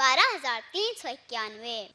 12391।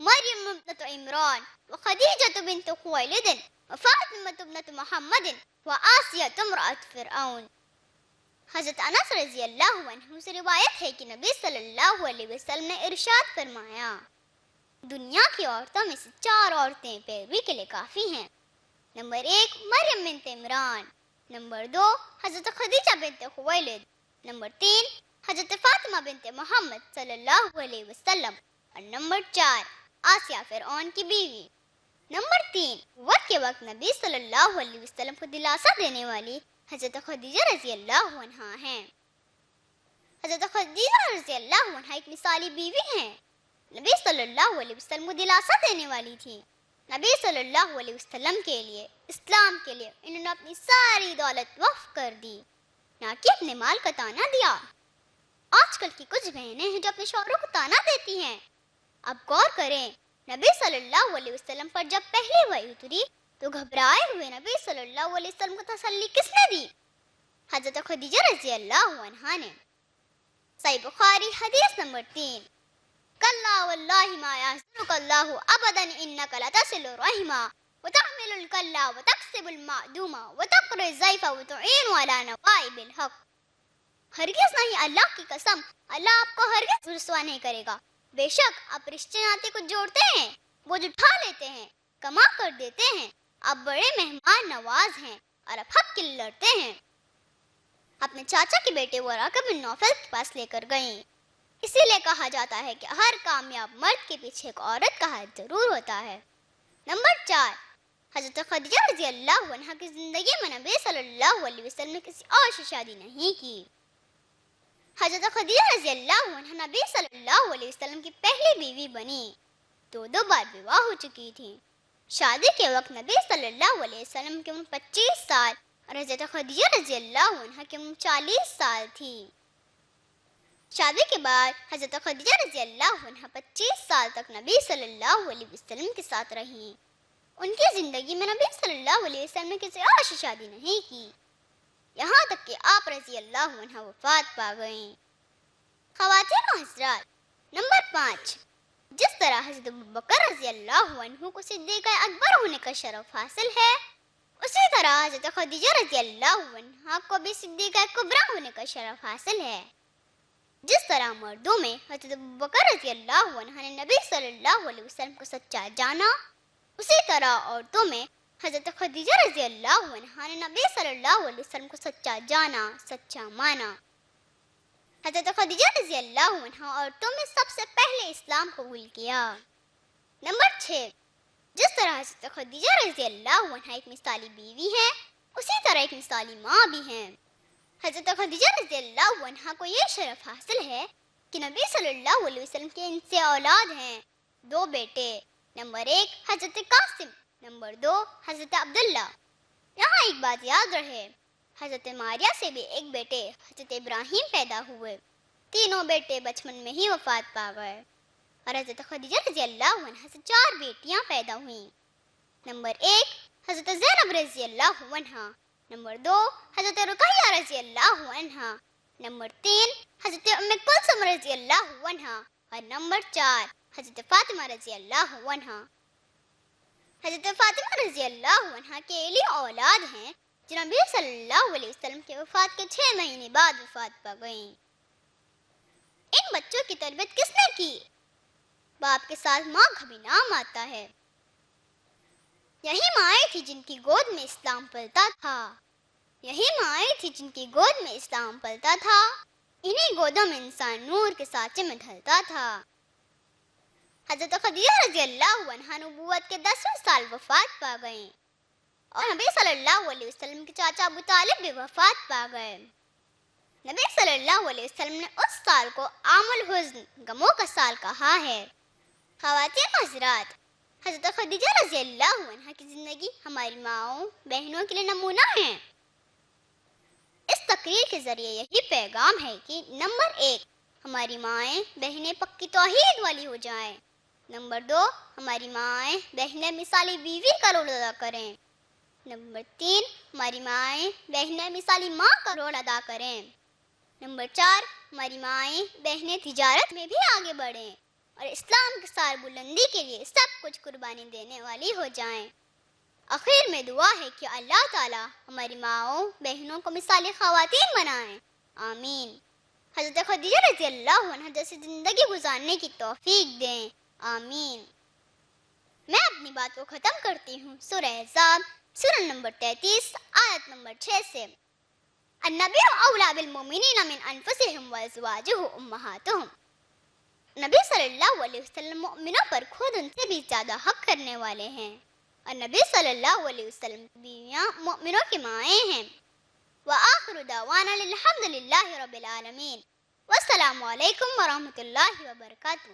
مريم ابنة عمران وخديجة بنت خويلد وفاطمة ابنة محمد وآسیہ امرأة فرعون۔ حضرت انس رضی اللہ عنہ سے روایت ہے کہ نبی صلی اللہ علیہ وسلم نے ارشاد فرمایا، دنیا کی عورتوں میں سے 4 عورتیں پیروی کے لیے کافی ہیں۔ نمبر 1 مریم بنت عمران، نمبر 2 حضرت خدیجہ بنت خویلد، نمبر 3 حضرت فاطمہ بنت محمد صلی اللہ علیہ وسلم، اور نمبر 4 آسیہ فرعون کی بیوی۔ نمبر 3 وقت کے وقت نبی صلی اللہ علیہ وسلم کو دلاسا دینے والی حضرت خدیجہ رضی اللہ عنہا ہیں۔ حضرت خدیجہ رضی اللہ عنہا ایک مثالی بیوی ہیں۔ نبی صلی اللہ علیہ وسلم کو دلاسا دینے والی تھی۔ نبی صلی اللہ علیہ وسلم کے لیے، اسلام کے لیے انہوں نے اپنی ساری دولت وقف کر دی، نہ کہ اپنے مال کا تانا دیا۔ آج کل کی کچھ بہنیں ہیں جو اپنے شوہروں کو تانا دیتی ہیں۔ اب غور کریں، نبی صلی اللہ علیہ وسلم پر جب پہلی وحی اتری تو گھبرائے ہوئے نبی صلی اللہ علیہ وسلم کو تسلی کس نے دی؟ حضرت خدیجہ رضی اللہ عنہا نے۔ صحیح بخاری حدیث نمبر 3، کلا واللہ ما یحزنک اللہ ابدا انک لتصل الرحم وتحمل الکلا وتکسب المعدوم وتقری الضیف وتعین علی نوائب الحق۔ ہرگز نہیں، اللہ کی قسم، اللہ آپ کو ہرگز رسوا نہیں کرے گا۔ بے شک آپ رشتے ناطے کو جوڑتے ہیں، بوجھ اٹھا لیتے ہیں، کما کر دیتے ہیں، آپ بڑے مہمان نواز ہیں اور آپ حق کے لیے لڑتے ہیں۔ اپنے چاچا کے بیٹے ورقہ بن نوفل کے پاس لے کر گئیں۔ اسی لیے کہا جاتا ہے کہ ہر کامیاب مرد کے پیچھے ایک عورت کا ہاتھ ضرور ہوتا ہے۔ نمبر 4 حضرت خدیجہ رضی اللہ عنہا کی زندگی میں نبی صلی اللہ علیہ وسلم نے کسی اور سے شادی نہیں کی۔ حضرت خدیجہ رضی اللہ عنہا نبی صلی اللہ علیہ وسلم کی پہلی بیوی بنی، 2 بار بیوہ ہو چکی تھی۔ شادی کے وقت نبی صلی اللہ علیہ وسلم کی عمر 25 سال اور حضرت خدیجہ رضی اللہ عنہا کی عمر 40 سال تھی۔ شادی کے بعد حضرت خدیجہ رضی اللہ عنہا 25 سال تک نبی صلی اللہ علیہ وسلم کے ساتھ رہیں۔ ان کی زندگی میں نبی صلی اللہ علیہ وسلم نے کسی اور سے شادی نہیں کی، یہاں تک کہ آپ رضی اللہ عنہ وفات پا گئیں۔ خواتین و حضرات، نمبر 5 جس طرح حضرت ابوبکر رضی اللہ عنہ کو صدیقہ اکبر ہونے کا شرف حاصل ہے، اسی طرح حضرت خدیجہ رضی اللہ عنہ کو بھی صدیقہ کبریٰ ہونے کا شرف حاصل ہے۔ جس طرح مردوں میں حضرت ابوبکر رضی اللہ عنہ نے نبی صلی اللہ علیہ وسلم کو سچا جانا، اسی طرح عورتوں میں حضرت خدیجہ رضی اللہ عنہا نے نبی صلی اللہ علیہ وسلم کو سچا جانا، سچا مانا۔ حضرت خدیجہ رضی اللہ عنہا عورتوں میں سب سے پہلے اسلام قبول کیا۔ نمبر 6 جس طرح حضرت خدیجہ رضی اللہ عنہا ایک مثالی بیوی ہے، اسی طرح ایک مثالی ماں بھی ہیں۔ حضرت خدیجہ رضی اللہ عنہا کو یہ شرف حاصل ہے کہ نبی صلی اللہ علیہ وسلم کے ان سے اولاد ہیں 2 بیٹے، نمبر 1 حضرت قاسم، نمبر 2 حضرت عبداللہ۔ یہاں ایک بات یاد رہے، حضرت ماریہ سے بھی ایک بیٹے حضرت ابراہیم پیدا ہوئے، تینوں بیٹے بچپن میں ہی وفات پا گئے، اور حضرت خدیجہ رضی اللہ عنہا سے 4 بیٹیاں پیدا ہوئیں۔ نمبر 1 حضرت زینب رضی اللہ عنہا، نمبر 2 حضرت رقیہ رضی اللہ عنہا، نمبر 3 حضرت ام کلثوم رضی اللہ عنہا، اور نمبر 4 حضرت فاطمہ رضی اللہ عنہا۔ حضرت فاطمہ رضی اللہ عنہا کے علی اولاد ہیں جو نبی صلی اللہ علیہ وسلم کے وفات کے 6 مہینے بعد وفات پا گئیں۔ ان بچوں کی تربیت کس نے کی؟ باپ کے ساتھ ماں کا بھی نام آتا ہے۔ یہی مائیں تھی جن کی گود میں اسلام پلتا تھا، یہی مائیں تھی جن کی گود میں اسلام پلتا تھا، انہی گودوں میں انسان نور کے سانچے میں ڈھلتا تھا۔ حضرت خدیجہ رضی اللہ عنہا نبوت کے 10ویں سال وفات پا گئیں، اور نبی صلی اللہ علیہ وسلم کے چاچا ابو طالب بھی وفات پا گئے۔ نبی صلی اللہ علیہ وسلم نے اس سال کو عام الحزن، غموں کا سال کہا ہے۔ خواتین و حضرات، حضرت خدیجہ رضی اللہ عنہا کی زندگی ہماری ماؤں بہنوں کے لیے نمونہ ہے۔ اس تقریر کے ذریعے یہی پیغام ہے کہ نمبر 1 ہماری مائیں بہنیں پکی توحید والی ہو جائیں، نمبر 2 ہماری مائیں بہنیں مثالی بیوی کا رول ادا کریں، نمبر 3 ہماری مائیں بہنیں مثالی ماں کا رول ادا کریں، نمبر 4 ہماری مائیں بہنیں تجارت میں بھی آگے بڑھیں، اور اسلام کے سار بلندی کے لیے سب کچھ قربانی دینے والی ہو جائیں۔ آخر میں دعا ہے کہ اللہ تعالیٰ ہماری ماؤں بہنوں کو مثالی خواتین بنائیں، آمین۔ حضرت خدیجہ رضی اللہ عنہا جیسی زندگی گزارنے کی توفیق دیں، آمین۔ میں اپنی بات کو ختم کرتی ہوں سورہ احزاب سورہ نمبر 33 آیت نمبر 6 سے۔ النبی اولیٰ بالمؤمنین من انفسہم وازواجہ امہاتہم۔ نبی صلی اللہ علیہ وسلم مؤمنوں پر خود ان سے بھی زیادہ حق کرنے والے ہیں، اور نبی صلی اللہ علیہ وسلم بیویاں مؤمنوں کی مائیں ہیں۔ وآخر دعوانا الحمد للہ رب العالمین۔ والسلام علیکم ورحمۃ اللہ وبرکاتہ۔